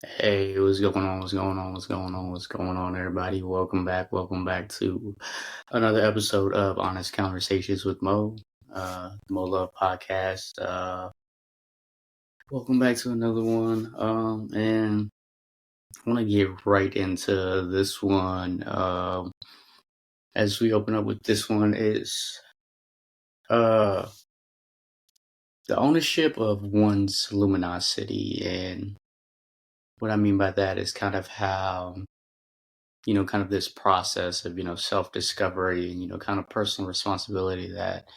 Hey, what's going on? What's going on? What's going on? What's going on, everybody? Welcome back. Welcome back to another episode of Honest Conversations with Mo, the Mo Love Podcast. Welcome back to another one. And I want to get right into this one. As we open up with this one is uh the ownership of one's luminosity, and what I mean by that is kind of how kind of this process of, self-discovery and, kind of personal responsibility that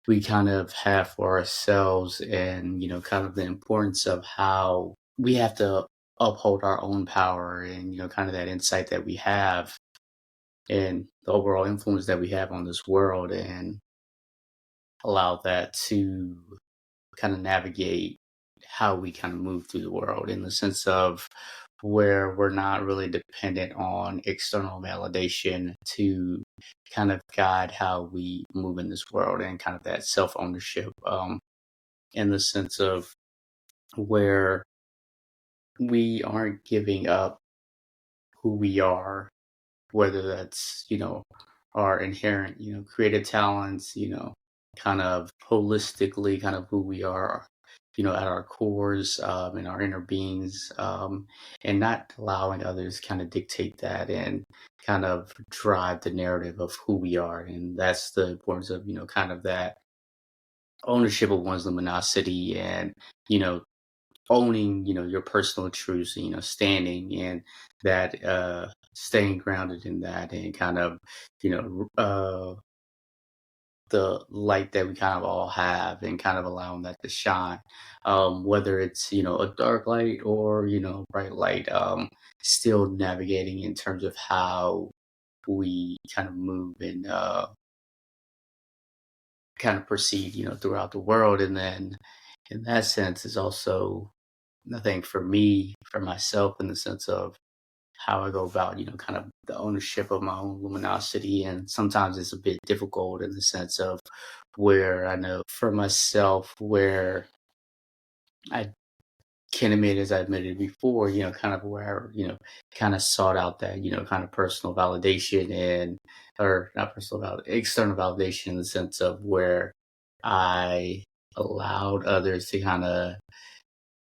we kind of have for ourselves and, kind of the importance of how we have to uphold our own power and, kind of that insight that we have and the overall influence that we have on this world and allow that to kind of navigate how we kind of move through the world in the sense of where we're not really dependent on external validation to kind of guide how we move in this world and kind of that self ownership in the sense of where we aren't giving up who we are, whether that's, our inherent, creative talents, kind of holistically kind of who we are, at our cores, in our inner beings, and not allowing others kind of dictate that and kind of drive the narrative of who we are. And that's the importance of, kind of that ownership of one's luminosity and, you know, owning, your personal truths, standing in that, staying grounded in that and kind of, the light that we kind of all have and kind of allowing that to shine. Whether it's, a dark light or, bright light, still navigating in terms of how we kind of move and kind of proceed, throughout the world. And then in that sense is also, I think for me, for myself, in the sense of how I go about, kind of the ownership of my own luminosity. And sometimes it's a bit difficult in the sense of where I know for myself, where I can admit, as I admitted before, kind of where, kind of sought out that, kind of personal validation and, or not personal external validation in the sense of where I allowed others to kind of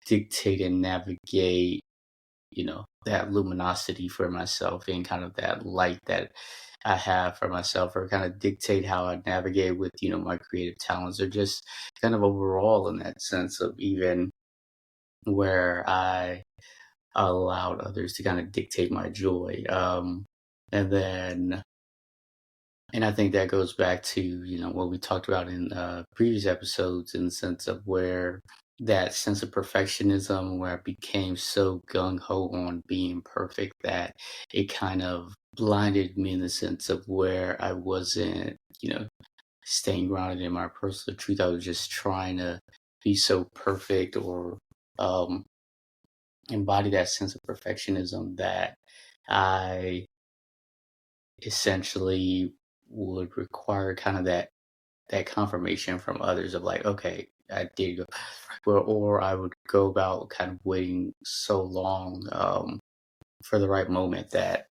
dictate and navigate that luminosity for myself and kind of that light that I have for myself or kind of dictate how I navigate with, my creative talents or just kind of overall in that sense of even where I allowed others to kind of dictate my joy. And then, and I think that goes back to, what we talked about in previous episodes in the sense of where that sense of perfectionism, where I became so gung ho on being perfect that it kind of blinded me in the sense of where I wasn't, staying grounded in my personal truth. I was just trying to be so perfect or um, embody that sense of perfectionism that I essentially would require kind of that confirmation from others of like, okay, I did go, or I would go about kind of waiting so long for the right moment that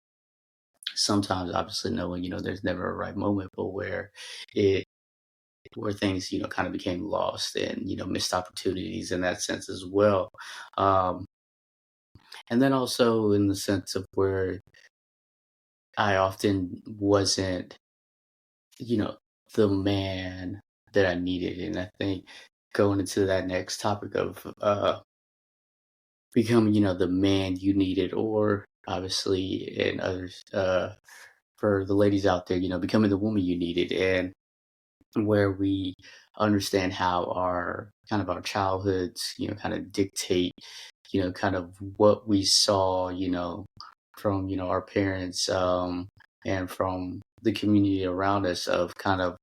sometimes, obviously, knowing there's never a right moment, but it where things kind of became lost and missed opportunities in that sense as well, um, and then also in the sense of where I often wasn't you know, the man that I needed. And I think going into that next topic of becoming, the man you needed, or obviously, and others, for the ladies out there, becoming the woman you needed, and where we understand how our kind of our childhoods, kind of dictate, kind of what we saw, from, our parents, and from the community around us of kind of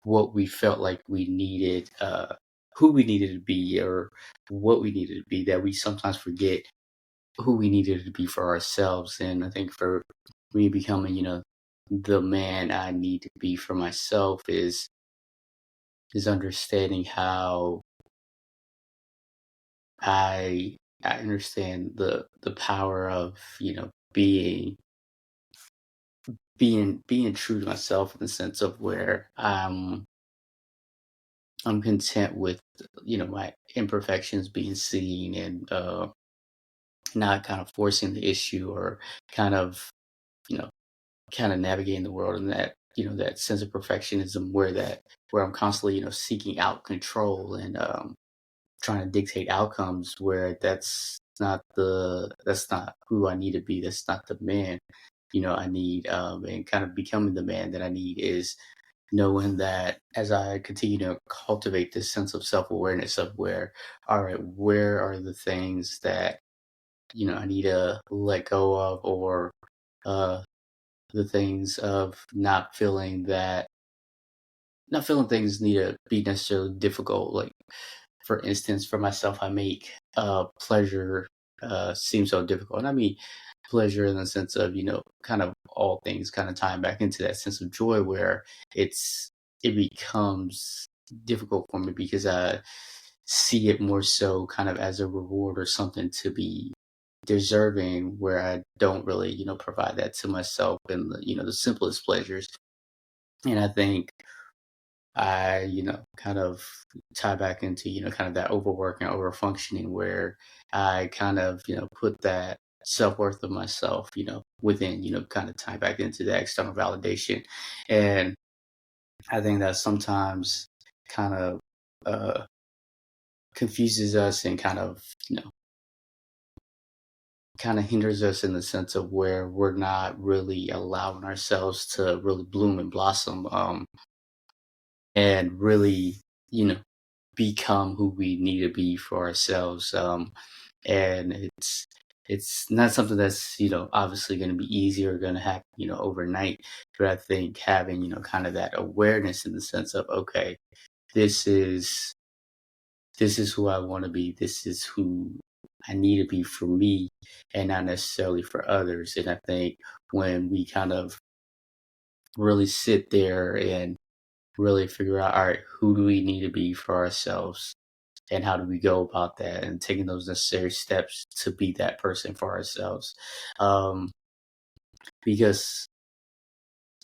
what we felt like we needed, who we needed to be or what we needed to be, that we sometimes forget who we needed to be for ourselves. And I think for me becoming, the man I need to be for myself is understanding how I I understand the power of, being true to myself in the sense of where I'm content with, my imperfections being seen, and not kind of forcing the issue, or kind of, you know, kind of navigating the world in that, that sense of perfectionism, where I'm constantly, seeking out control, and trying to dictate outcomes, where that's not who I need to be. That's not the man, I need, and kind of becoming the man that I need is knowing that as I continue to cultivate this sense of self-awareness of where, all right, where are the things that, I need to let go of, or uh, the things of not feeling things need to be necessarily difficult. Like, for instance, for myself, I make pleasure seem so difficult. And I mean pleasure in the sense of, kind of all things kind of tying back into that sense of joy, where it becomes difficult for me because I see it more so kind of as a reward or something to be deserving, where I don't really, provide that to myself in the simplest pleasures. And I think I, kind of tie back into, kind of that overwork and over functioning, where I kind of, put that self-worth of myself, within, kind of tie back into the external validation. And I think that sometimes kind of uh, confuses us, and kind of, kind of hinders us in the sense of where we're not really allowing ourselves to really bloom and blossom, and really, you know, become who we need to be for ourselves. And it's not something that's, obviously going to be easy or going to happen, overnight. But I think having, kind of that awareness in the sense of, okay, this is this is who I want to be. This is who I need to be for me, and not necessarily for others. And I think when we kind of really sit there and really figure out, all right, who do we need to be for ourselves, and how do we go about that, and taking those necessary steps to be that person for ourselves, um, because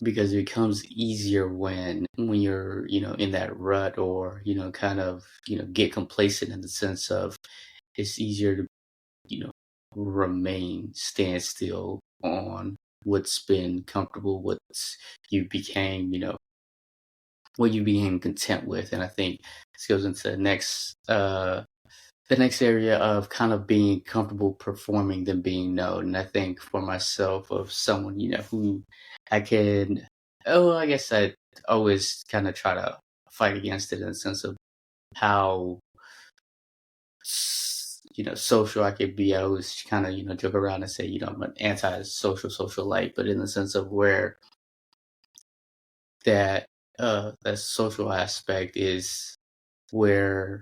because it becomes easier when you're, in that rut, or, kind of, get complacent in the sense of it's easier to, you know stand still on what's been comfortable, you became you know what you became content with. And I think this goes into the next area of kind of being comfortable performing than being known. And I think for myself, of someone, who I can, oh, I guess I always kind of try to fight against it in the sense of how, social I could be. I always kind of, joke around and say, I'm an anti-social socialite, but in the sense of where that social aspect is where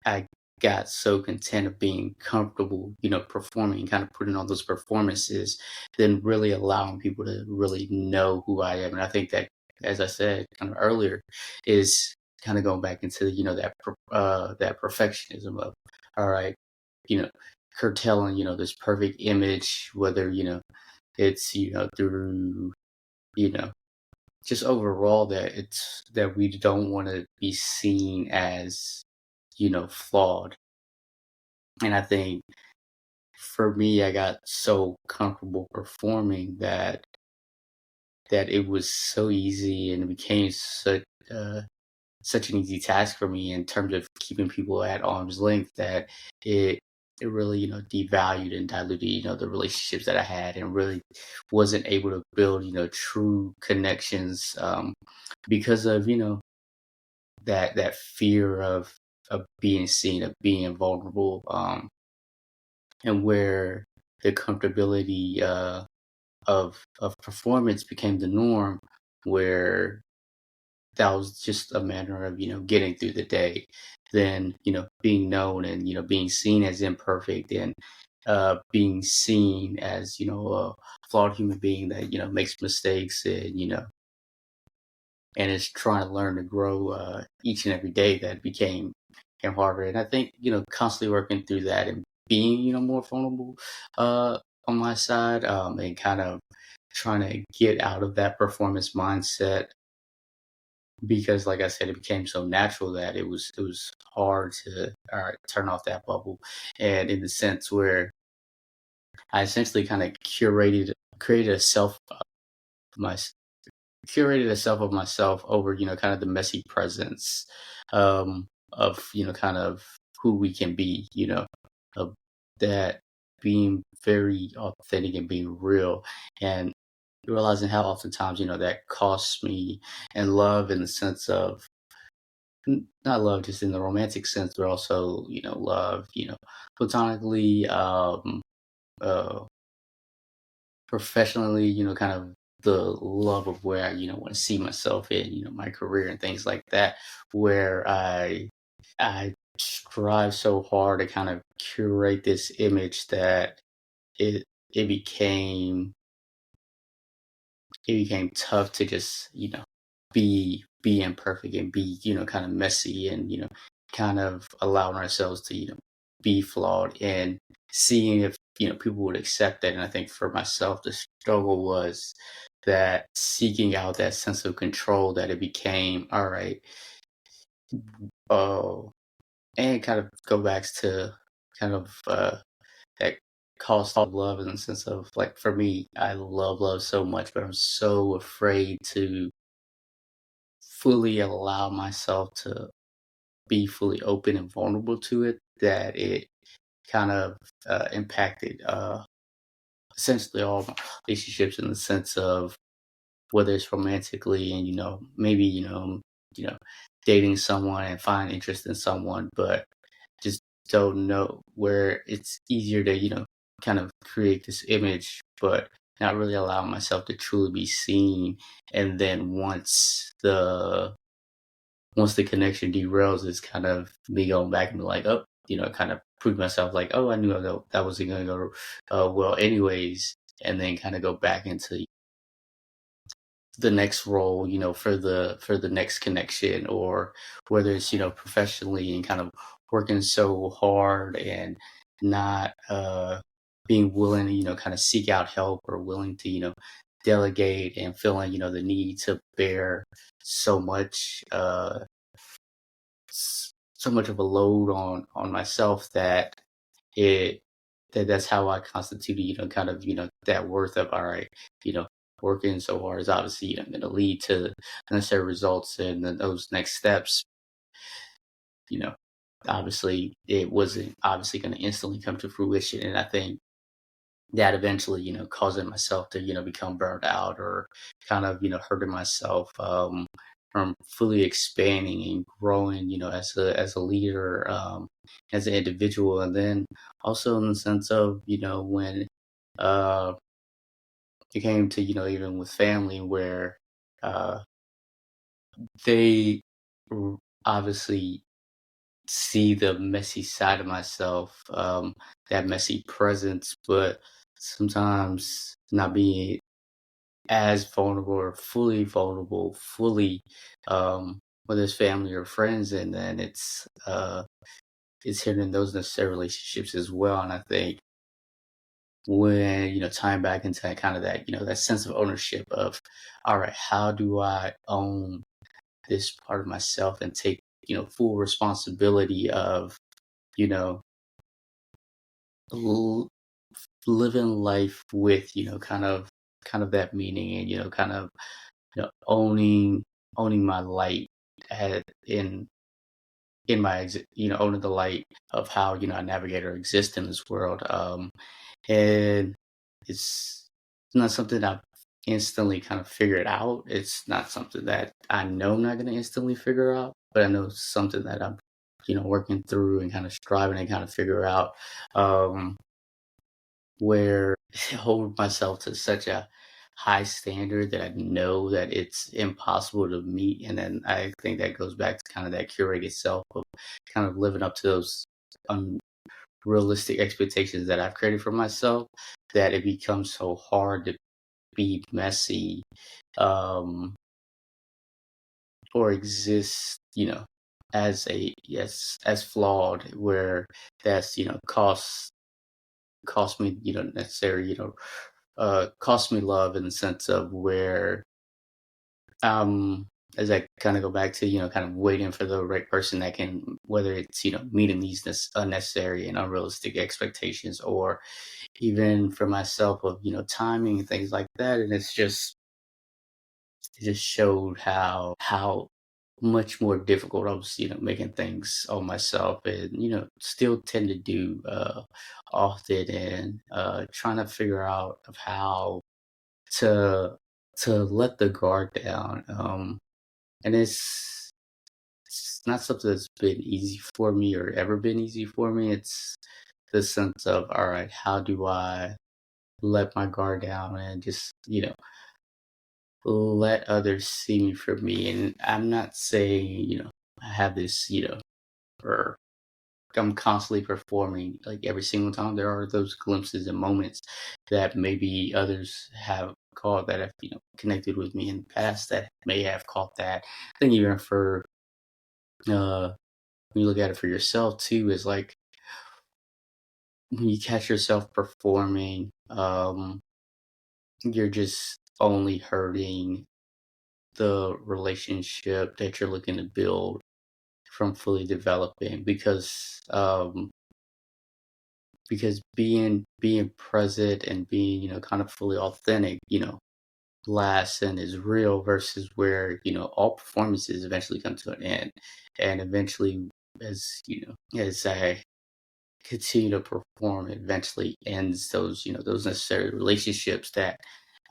I got so content of being comfortable, performing, kind of putting on those performances, then really allowing people to really know who I am. And I think that, as I said kind of earlier, is kind of going back into, that perfectionism of, all right, you know, curtailing, this perfect image, whether, it's, through, you know, just overall, that we don't want to be seen as, flawed. And I think for me, I got so comfortable performing that it was so easy, and it became uh, such an easy task for me in terms of keeping people at arm's length, that it it really, devalued and diluted, the relationships that I had, and really wasn't able to build, true connections, because of, that fear of being seen, of being vulnerable, and where the comfortability of performance became the norm, where that was just a matter of, getting through the day, then, being known, and, being seen as imperfect, and being seen as, a flawed human being that, makes mistakes, and, and is trying to learn to grow each and every day, that became harder. And I think, constantly working through that, and being, more vulnerable on my side, and kind of trying to get out of that performance mindset because, like I said, it became so natural that it was hard to all right turn off that bubble, and in the sense where I essentially kind of created a self my curated a self of myself over, kind of the messy presence of, kind of who we can be, of that being very authentic and being real and realizing how oftentimes, that costs me and love in the sense of not love just in the romantic sense, but also, love, platonically, uh professionally, kind of the love of where I, want to see myself in, my career and things like that, where I strive so hard to kind of curate this image that it it became it became tough to just, be imperfect and be, kind of messy and, kind of allowing ourselves to, be flawed and seeing if, people would accept that. And I think for myself, the struggle was that seeking out that sense of control that it became, all right, oh, and kind of go back to kind of that cost of love in the sense of like for me, I love love so much, but I'm so afraid to fully allow myself to be fully open and vulnerable to it that it kind of impacted essentially all my relationships in the sense of whether it's romantically and maybe you know dating someone and find interest in someone but just don't know where it's easier to kind of create this image but not really allow myself to truly be seen and then once the connection derails, it's kind of me going back and be like, oh, kind of prove myself like, oh, I knew that wasn't going to go well, anyways, and then kind of go back into the next role, for the next connection, or whether it's professionally and kind of working so hard and not being willing to kind of seek out help or willing to delegate and feeling the need to bear so much. So much of a load on myself that it that's how I constitute, kind of, that worth of all right, you know, working so hard is obviously going to lead to necessary results and then those next steps, you know, obviously it wasn't obviously going to instantly come to fruition. And I think that eventually, causing myself to, become burned out or kind of, hurting myself from fully expanding and growing, as a leader, as an individual. And then also in the sense of, when uh it came to, even with family where uh they obviously see the messy side of myself, that messy presence, but sometimes not being as vulnerable or fully vulnerable, fully, whether it's family or friends, and then it's hidden in those necessary relationships as well. And I think when tying back into that kind of that that sense of ownership of, all right, how do I own this part of myself and take full responsibility of you know l- living life with kind of that meaning and kind of owning my light at, in my owning the light of how I navigate or exist in this world, and it's not something I've instantly kind of figured out. It's not something that I know I'm not going to instantly figure out, but I know it's something that I'm working through and kind of striving to kind of figure out, um where I hold myself to such a high standard that I know that it's impossible to meet. And then I think that goes back to kind of that curated self of kind of living up to those unrealistic expectations that I've created for myself, that it becomes so hard to be messy, um, or exist, as a yes, as flawed, where that's costs cost me, necessary, cost me love in the sense of where, um, as I kind of go back to, kind of waiting for the right person that can, whether it's, meeting these unnecessary and unrealistic expectations, or even for myself of, timing and things like that. And it just showed how much more difficult I was, making things on myself, and still tend to do often, and trying to figure out of how to let the guard down. And it's not something that's been easy for me or ever been easy for me. It's the sense of, all right, how do I let my guard down and just, let others see me for me. And I'm not saying, I have this, or I'm constantly performing like every single time. There are those glimpses and moments that maybe others have caught, that have, connected with me in the past, that may have caught that. I think even for, uh, when you look at it for yourself too, is like when you catch yourself performing, you're just only hurting the relationship that you're looking to build from fully developing, because being present and being, kind of fully authentic, lasts and is real, versus where, all performances eventually come to an end. And eventually, as as I continue to perform, it eventually ends those, those necessary relationships that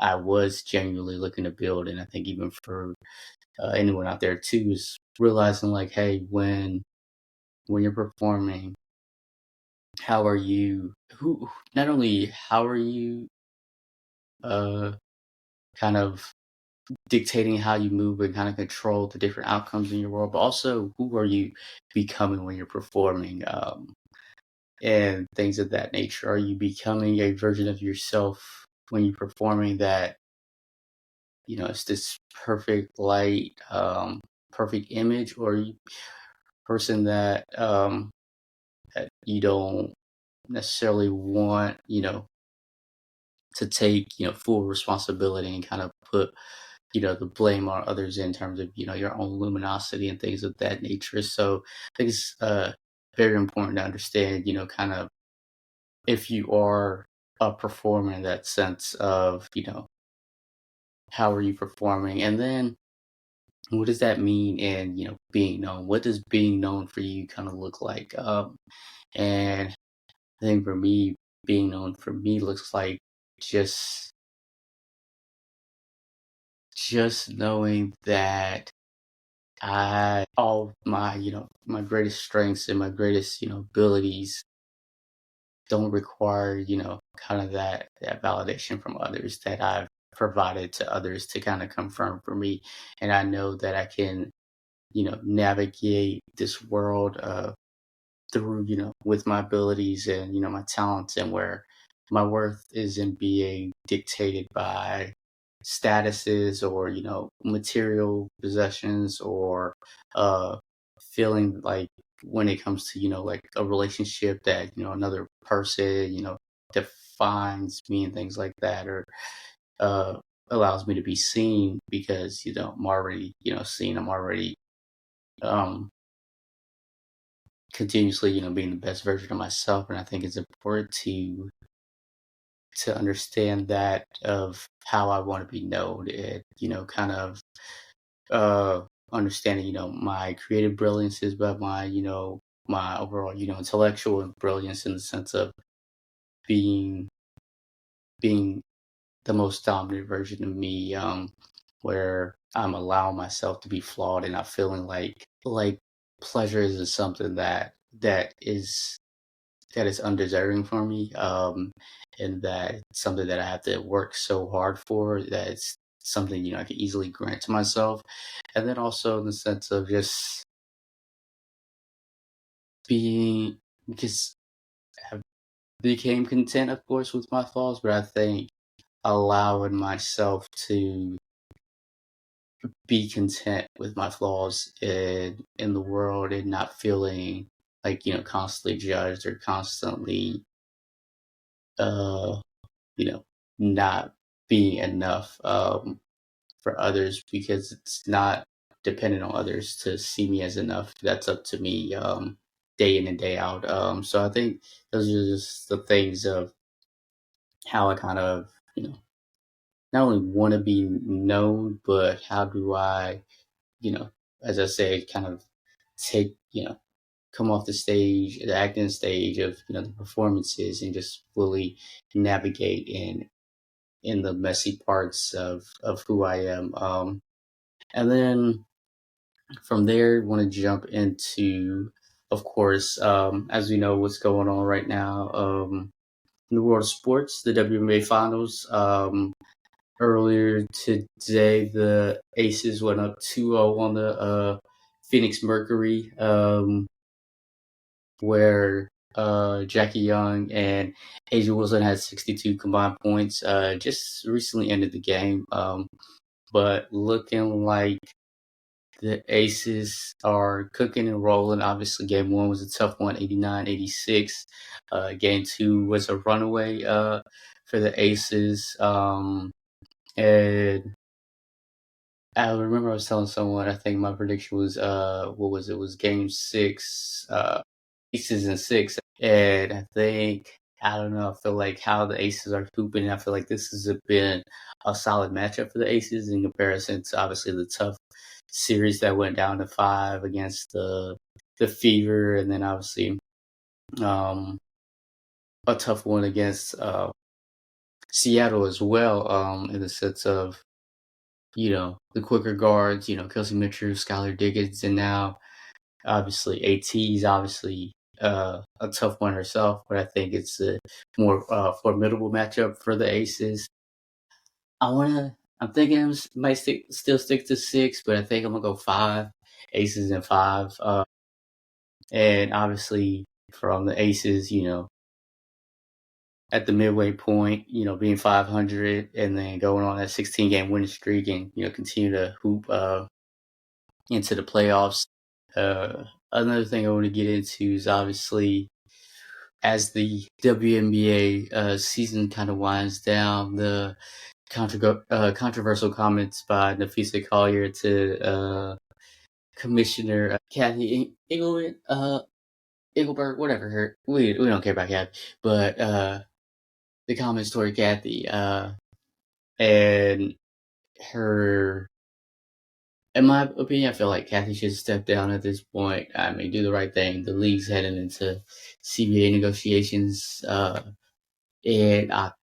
I was genuinely looking to build. And I think even for anyone out there too, is realizing like, hey, when you're performing, how are you? Who not only how are you uh kind of dictating how you move and kind of control the different outcomes in your world, but also who are you becoming when you're performing, and things of that nature. Are you becoming a version of yourself when you're performing that, it's this perfect light, perfect image, or are you a person that you don't necessarily want, to take, full responsibility and kind of put, the blame on others in terms of, your own luminosity and things of that nature. So I think it's very important to understand, kind of, if you are a performer, in that sense of, how are you performing? And then what does that mean in, being known? What does being known for you kind of look like? And I think for me, being known for me looks like just knowing that all my, my greatest strengths and my greatest, abilities don't require, kind of that validation from others, that I've provided to others to kind of confirm for me. And I know that I can, navigate this world, through, with my abilities and, my talents, and where my worth isn't being dictated by statuses, or, material possessions, or uh, feeling like, when it comes to, like a relationship, that, another person, defines me and things like that, or uh, allows me to be seen, because, I'm already, seen. I'm already, um, continuously, being the best version of myself. And I think it's important to understand that, of how I want to be known, and, kind of uh understanding, my creative brilliances, but my, my overall, intellectual brilliance, in the sense of being being the most dominant version of me, where I'm allowing myself to be flawed, and not feeling like pleasure is something that is undeserving for me, and that it's something that I have to work so hard for, that it's something, I can easily grant to myself. And then also in the sense of just being, because I became content, of course, with my flaws, but I think allowing myself to be content with my flaws in the world, and not feeling like, constantly judged, or constantly uh, you know, not being enough for others because it's not dependent on others to see me as enough. That's up to me day in and day out. So I think those are just the things of how I kind of, not only want to be known, but how do I, you know, as I say, kind of take, come off the stage, the acting stage of, the performances and just fully navigate in the messy parts of who I am. And then from there, want to jump into, of course, as we know what's going on right now in the world of sports, the WNBA Finals. Earlier today, the Aces went up 2-0 on the Phoenix Mercury, where Jackie Young and Asia Wilson had 62 combined points. Just recently ended the game, but looking like the Aces are cooking and rolling. Obviously, game one was a tough one, 89-86. Game two was a runaway for the Aces. And I remember I was telling someone, I think my prediction was, what was it? It was game six, Aces and six. And I think, I don't know, I feel like how the Aces are hooping, I feel like this has been a solid matchup for the Aces in comparison to obviously the tough series that went down to 5 against the Fever, and then obviously um, a tough one against Seattle as well, in the sense of, the quicker guards, Kelsey Mitchell, Skylar Diggins, and now obviously AT's obviously a tough one herself, but I think it's a more formidable matchup for the Aces. I'm thinking might still stick to 6, but I think I'm gonna go 5 Aces and 5. And obviously from the Aces, at the midway point, being 500 and then going on that 16-game winning streak and, continue to hoop into the playoffs. Another thing I want to get into is obviously as the WNBA season kind of winds down, the controversial comments by Nafisa Collier to Commissioner Kathy Engelbert, whatever her, we don't care about Kathy, but the comments toward Kathy and her. In my opinion, I feel like Kathy should step down at this point. I mean, do the right thing. The league's heading into CBA negotiations in not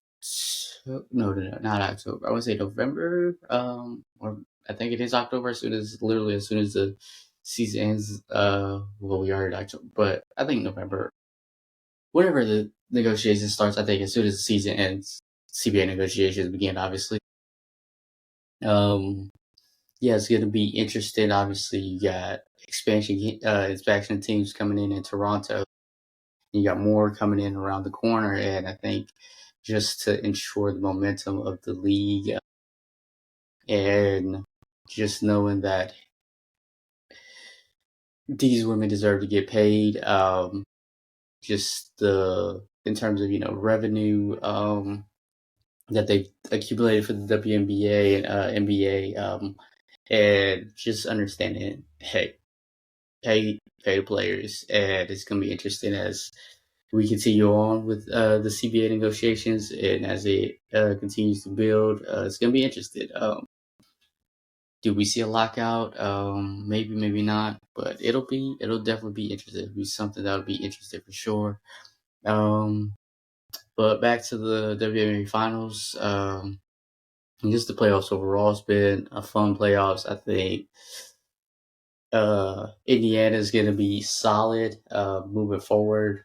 October. I want to say November. Or I think it is October. As soon as the season ends. Well, we are in October, but I think November. Whenever the negotiation starts, I think as soon as the season ends, CBA negotiations begin. Obviously. Yeah, it's going to be interesting. Obviously, you got expansion teams coming in Toronto. You got more coming in around the corner, and I think just to ensure the momentum of the league and just knowing that these women deserve to get paid. Just in terms of revenue that they've accumulated for the WNBA and NBA, and just understanding, hey, pay the players, and it's going to be interesting as we continue on with the CBA negotiations, and as it continues to build, it's going to be interesting. Do we see a lockout? Maybe, maybe not, but it'll definitely be interesting. It'll be something that'll be interesting for sure. But back to the WNBA Finals. And just the playoffs overall, it's been a fun playoffs. I think Indiana is going to be solid moving forward.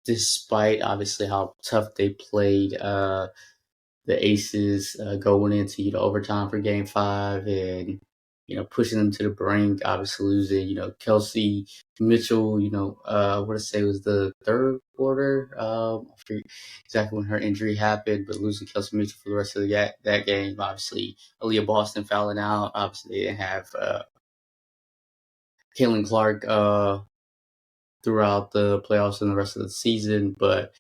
Despite obviously how tough they played the Aces going into overtime for Game 5 and pushing them to the brink. Obviously losing Kelsey Mitchell. I want to say it was the third quarter. I forget exactly when her injury happened, but losing Kelsey Mitchell for the rest of that game. Obviously, Aaliyah Boston fouling out. Obviously, they didn't have Caitlin Clark throughout the playoffs and the rest of the season, but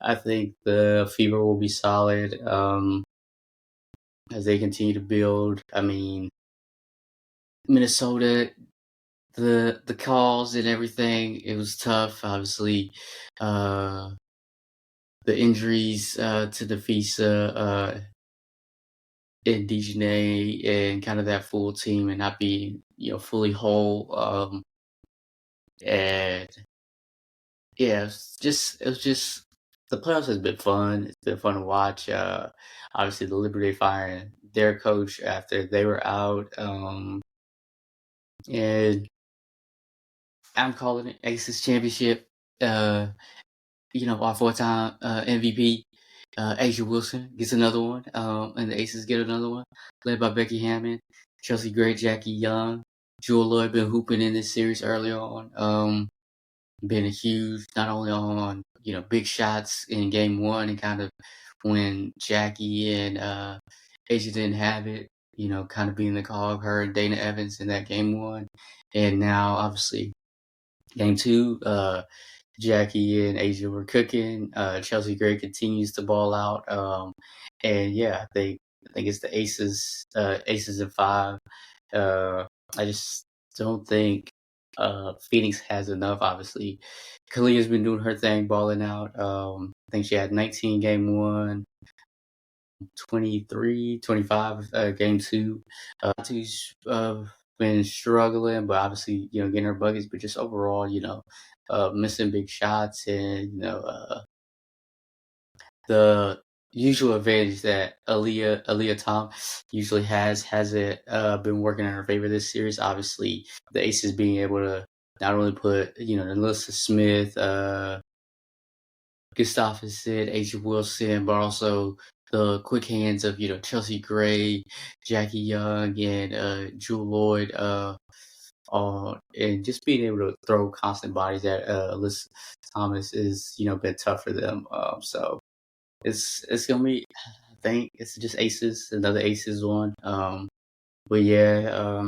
I think the fever will be solid as they continue to build. I mean, Minnesota, the calls and everything, it was tough. Obviously, uh, the injuries to the Visa and Dejanay and kind of that full team and not being fully whole. And yeah, it was just the playoffs has been fun. It's been fun to watch. Obviously, the Liberty firing their coach after they were out. And I'm calling it Aces Championship. Uh, our four-time MVP, Asia Wilson gets another one, and the Aces get another one, led by Becky Hammond, Chelsea Gray, Jackie Young, Jewel Lloyd been hooping in this series early on. Been a huge, not only on big shots in game one and kind of when Jackie and Asia didn't have it, kind of being the cog, her and Dana Evans in that game one, and now obviously game two. Jackie and Asia were cooking. Chelsea Gray continues to ball out. And yeah, I think it's the Aces in five. I just don't think Phoenix has enough. Obviously, Kalia's been doing her thing, balling out. I think she had 19 game one, 23, 25 game two. Two's been struggling, but obviously, getting her buckets, but just overall, missing big shots and, the usual advantage that Aaliyah Tom usually hasn't been working in her favor this series. Obviously, the Aces being able to not only put, Alyssa Smith, Gustafsson, Asia Wilson, but also the quick hands of Chelsea Gray, Jackie Young, and Jewel Lloyd, and just being able to throw constant bodies at Alyssa Thomas is been tough for them. So it's gonna be. I think it's just Aces, another Aces one. But yeah,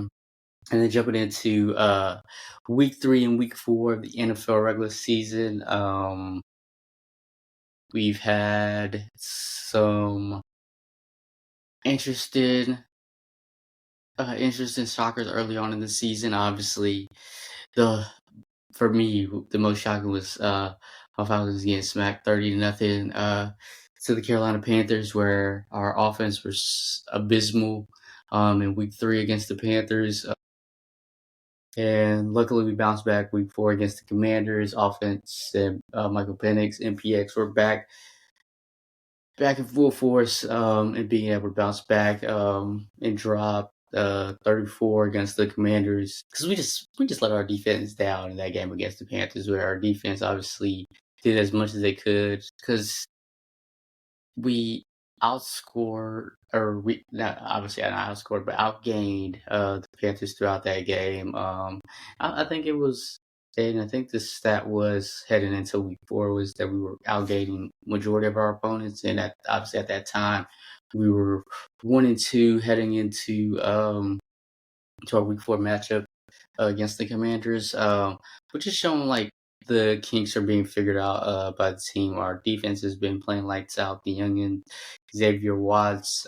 and then jumping into week 3 and week 4 of the NFL regular season. We've had some interesting interesting shockers early on in the season. Obviously, the for me the most shocking was my Falcons getting smacked 30-0 to the Carolina Panthers, where our offense was abysmal in week 3 against the Panthers. And luckily, we bounced back week 4 against the Commanders. Offense and Michael Penix, MPX were back in full force, and being able to bounce back and drop 34 against the Commanders, because we just let our defense down in that game against the Panthers, where our defense obviously did as much as they could, because we outscored, or we not obviously not outscored, but outgained the Panthers throughout that game. I think it was, and I think the stat was heading into week 4 was that we were outgaining majority of our opponents, and obviously at that time we were 1-2 heading into to our week 4 matchup against the Commanders, which is showing like the kinks are being figured out by the team. Our defense has been playing lights out. The youngin Xavier Watts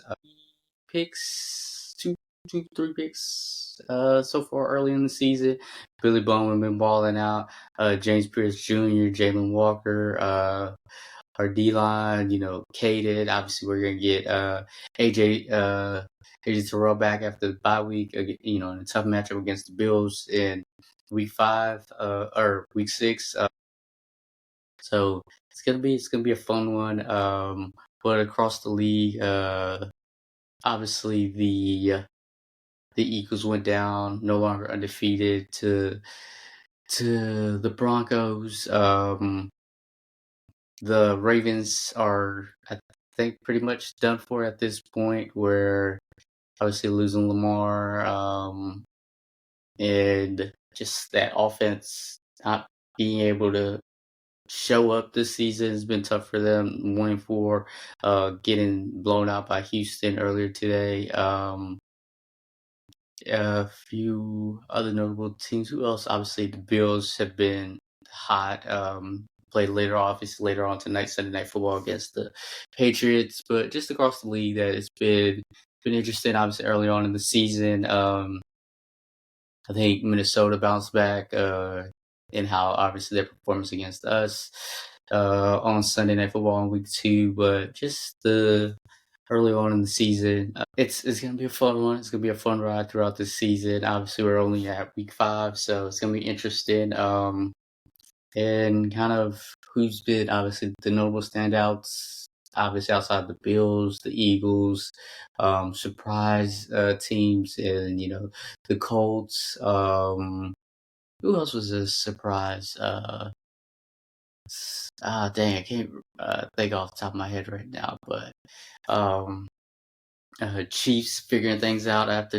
picks, three picks so far early in the season. Billy Bowman been balling out. James Pierce Jr., Jalen Walker, our D line, Curated. Obviously, we're gonna get AJ Terrell back after the bye week. In a tough matchup against the Bills in week 5 or week 6. So it's gonna be a fun one. But across the league, obviously the Eagles went down, no longer undefeated to the Broncos. The Ravens are, I think, pretty much done for at this point, where obviously losing Lamar, and just that offense not being able to show up this season has been tough for them. 1-4, getting blown out by Houston earlier today. A few other notable teams. Who else? Obviously, the Bills have been hot. play later, obviously later on tonight, Sunday Night Football against the Patriots. But just across the league, that it's been interesting. Obviously, early on in the season, I think Minnesota bounced back, in how obviously their performance against us on Sunday Night Football in week 2, but just the early on in the season, it's gonna be a fun one. It's gonna be a fun ride throughout the season. Obviously, we're only at week 5, so it's gonna be interesting. And kind of who's been obviously the notable standouts. Obviously, outside the Bills, the Eagles, surprise teams, and the Colts. Who else was a surprise? Dang, I can't think off the top of my head right now. But um, Chiefs figuring things out after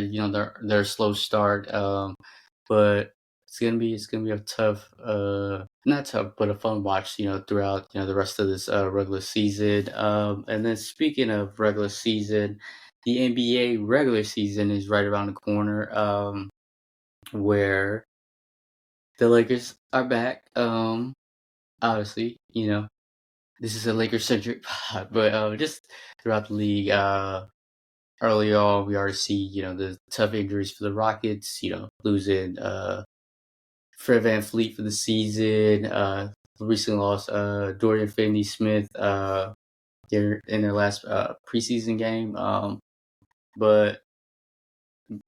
their slow start. But it's gonna be a tough, not tough, but a fun watch. Throughout the rest of this regular season. And then speaking of regular season, the NBA regular season is right around the corner. Where the Lakers are back. Obviously, this is a Lakers centric pod, but just throughout the league, early on, we already see the tough injuries for the Rockets. Losing Fred VanVleet for the season. Recently lost Dorian Finney-Smith in their last preseason game. But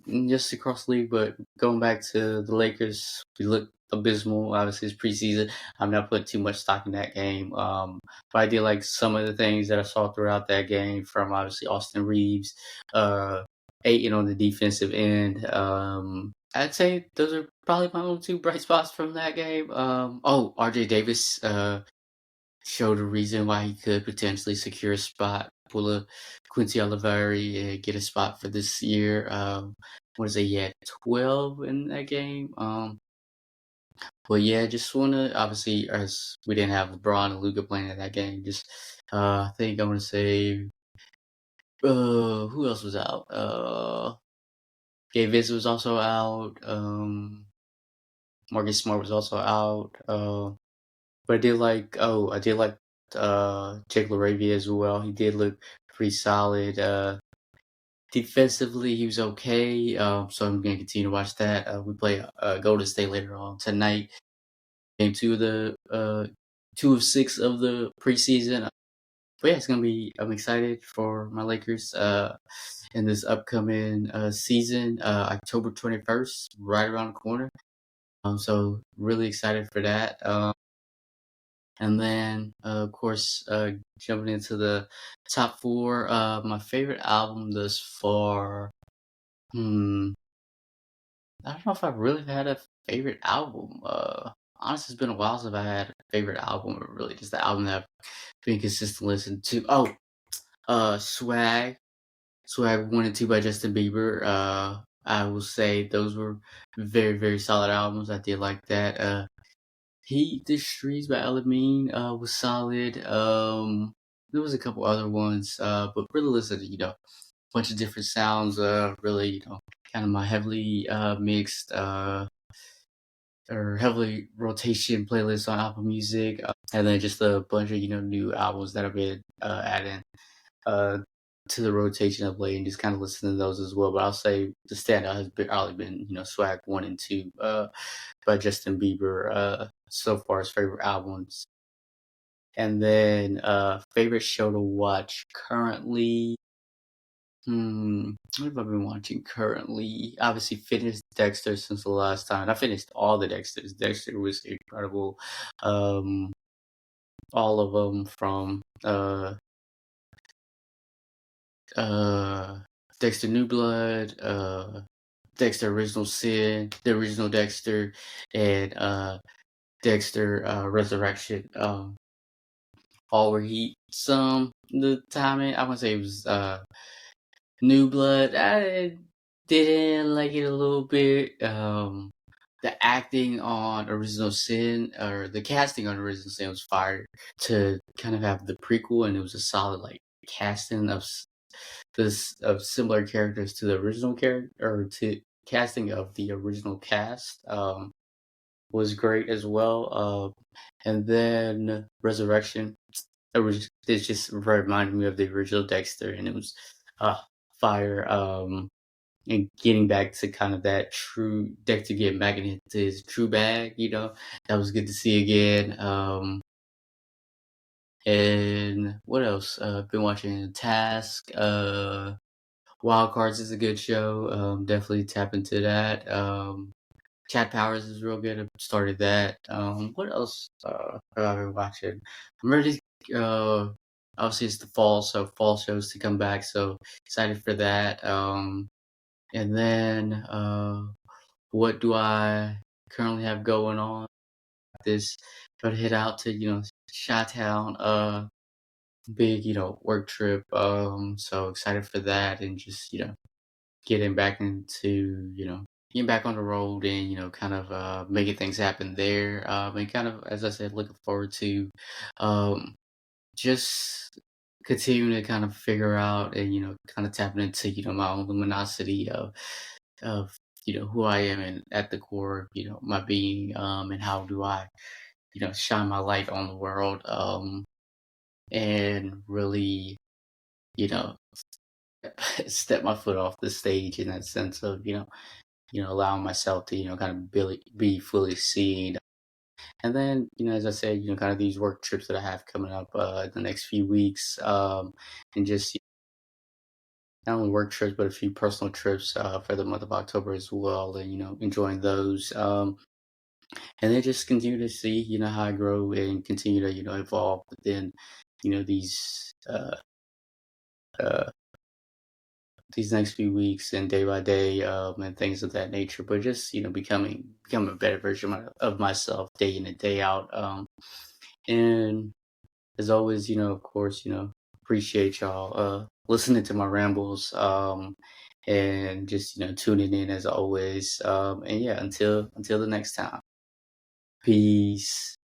just across the league, but going back to the Lakers, we look abysmal. Obviously, it's preseason. I'm not putting too much stock in that game. But I did like some of the things that I saw throughout that game from obviously Austin Reeves, Ayton on the defensive end. I'd say those are probably my only 2 bright spots from that game. RJ Davis showed a reason why he could potentially secure a spot, pull a Quincy Oliveri and get a spot for this year. What is it? He had 12 in that game. But yeah, just wanna obviously, as we didn't have LeBron and Luka playing in that game, just I think I'm gonna say who else was out? Gabe was also out. Marcus Smart was also out. But I did like Jake LaRavia as well. He did look pretty solid. Defensively, he was okay. So I'm gonna continue to watch that. We play Golden State later on tonight. Game 2 of the 2 of 6 of the preseason. But yeah, it's gonna be. I'm excited for my Lakers in this upcoming season. October 21st, right around the corner. So really excited for that. And then, of course, jumping into the top 4, my favorite album thus far. I don't know if I've really had a favorite album. Honestly, it's been a while since I had a favorite album, or really just the album that I've been consistent listening to. Swag. Swag 1 and 2 by Justin Bieber. I will say those were very, very solid albums. I did like that. Heat the Streets by Elamine was solid. There was a couple other ones, but really listen to, a bunch of different sounds, really, kind of my heavily mixed or heavily rotation playlist on Apple Music, and then just a bunch of, new albums that I've been adding uh, to the rotation of late and just kind of listening to those as well. But I'll say the standout has probably been, Swag 1 and 2 by Justin Bieber so far as favorite albums. And then favorite show to watch currently. What have I been watching currently? Obviously finished Dexter since the last time. I finished all the Dexters. Dexter was incredible. All of them from Dexter New Blood, Dexter Original Sin, the original Dexter, and Dexter Resurrection. All were heat. Some the timing, I want to say it was New Blood. I didn't like it a little bit. The acting on Original Sin, or the casting on Original Sin, was fire to kind of have the prequel, and it was a solid casting of similar characters to the original character, or to casting of the original cast. Was great as well. And then Resurrection. It just reminded me of the original Dexter, and it was uh, fire. And getting back to kind of that true Dexter getting back into his true bag, that was good to see again. And what else? Been watching Task. Wild Cards is a good show. Definitely tap into that. Chad Powers is real good. I started that. What else have I been watching? I'm ready. Uh, Obviously, it's the fall, so fall shows to come back. So excited for that. And then what do I currently have going on? This try to head out to Chi-Town. Big work trip. So excited for that, and just getting back into getting back on the road, and kind of making things happen there. And kind of, as I said, looking forward to um just continuing to kind of figure out, and kind of tapping into my own luminosity of who I am, and at the core my being, and how do I shine my light on the world, and really you know step my foot off the stage, in that sense of allowing myself to kind of be fully seen. And then as I said, kind of these work trips that I have coming up the next few weeks, and just not only work trips but a few personal trips for the month of October as well, and enjoying those, and then just continue to see how I grow, and continue to evolve within these uh these next few weeks, and day by day, and things of that nature. But just becoming a better version of myself, day in and day out. And as always, of course, appreciate y'all listening to my rambles, and just tuning in as always. And yeah, until the next time. Peace.